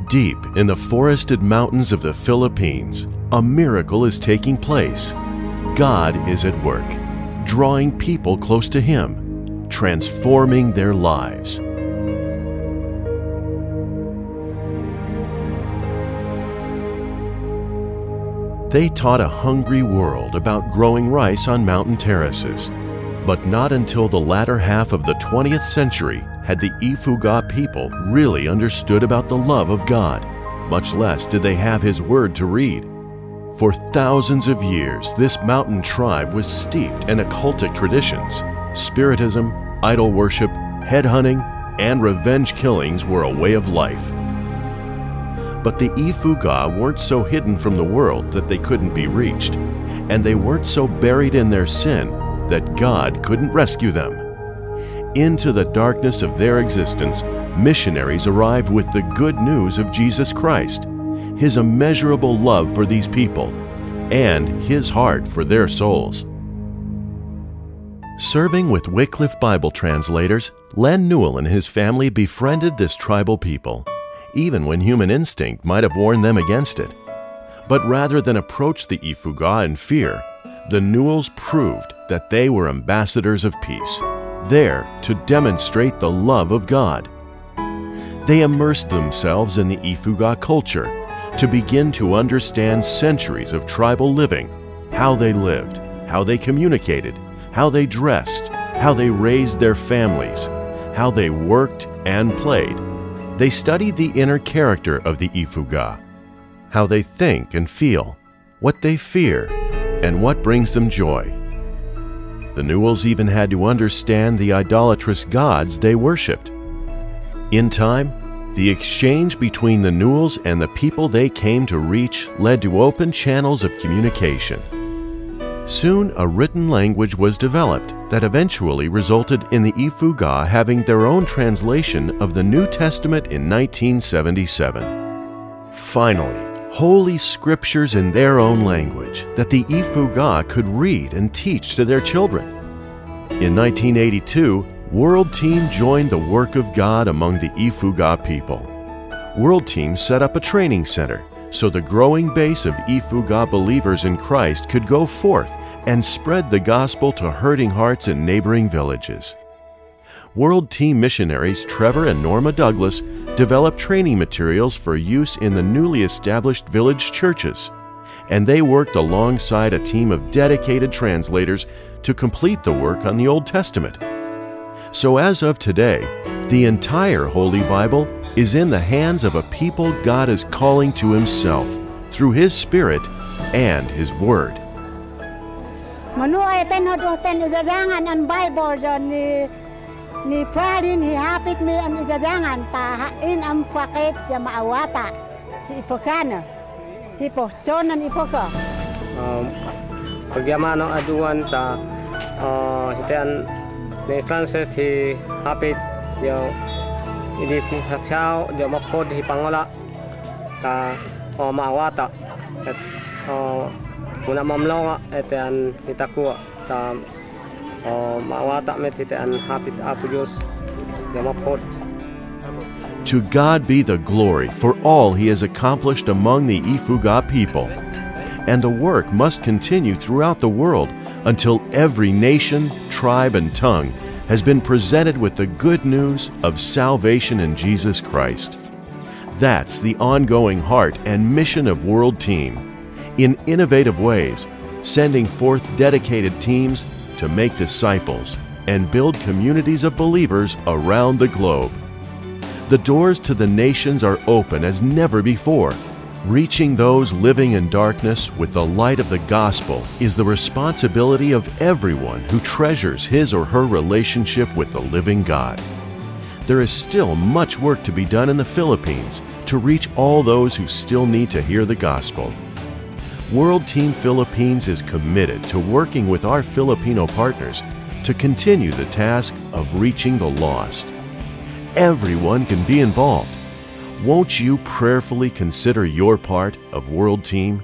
Deep in the forested mountains of the Philippines, a miracle is taking place. God is at work, drawing people close to Him, transforming their lives. They taught a hungry world about growing rice on mountain terraces. But not until the latter half of the 20th century had the Ifugao people really understood about the love of God, much less did they have His Word to read. For thousands of years, this mountain tribe was steeped in occultic traditions. Spiritism, idol worship, headhunting, and revenge killings were a way of life. But the Ifugao weren't so hidden from the world that they couldn't be reached, and they weren't so buried in their sin that God couldn't rescue them. Into the darkness of their existence, missionaries arrived with the good news of Jesus Christ, His immeasurable love for these people, and His heart for their souls. Serving with Wycliffe Bible translators, Len Newell and his family befriended this tribal people, even when human instinct might have warned them against it. But rather than approach the Ifugao in fear, the Newells proved that they were ambassadors of peace, there to demonstrate the love of God. They immersed themselves in the Ifugao culture to begin to understand centuries of tribal living, how they lived, how they communicated, how they dressed, how they raised their families, how they worked and played. They studied the inner character of the Ifugao, how they think and feel, what they fear, and what brings them joy. The Newells even had to understand the idolatrous gods they worshipped. In time, the exchange between the Newells and the people they came to reach led to open channels of communication. Soon, a written language was developed that eventually resulted in the Ifugao having their own translation of the New Testament in 1977. Finally, Holy Scriptures in their own language that the Ifugao could read and teach to their children. In 1982, World Team joined the work of God among the Ifugao people. World Team set up a training center so the growing base of Ifugao believers in Christ could go forth and spread the gospel to hurting hearts in neighboring villages. World Team missionaries Trevor and Norma Douglas developed training materials for use in the newly established village churches, and they worked alongside a team of dedicated translators to complete the work on the Old Testament. So as of today, the entire Holy Bible is in the hands of a people God is calling to Himself through His Spirit and His Word. Manuay penhodoten izadangan ang Bible ni Pradin hihapit mi ang izadangan tahain ang paket sa maawata si Ifugao hipochonan Ifugao. Pagyaman ang aduan ta hitian ni translate hi hapit yo idi hapsao yo mapod hi pangola ta maawata at muna mamlawa etian hitakua ta maawata met hitian hapit ako Diyos yo mapod. To God be the glory for all He has accomplished among the Ifugao people. And the work must continue throughout the world until every nation, tribe, and tongue has been presented with the good news of salvation in Jesus Christ. That's the ongoing heart and mission of World Team, in innovative ways, sending forth dedicated teams to make disciples and build communities of believers around the globe. The doors to the nations are open as never before. Reaching those living in darkness with the light of the gospel is the responsibility of everyone who treasures his or her relationship with the living God. There is still much work to be done in the Philippines to reach all those who still need to hear the gospel. World Team Philippines is committed to working with our Filipino partners to continue the task of reaching the lost. Everyone can be involved. Won't you prayerfully consider your part of World Team?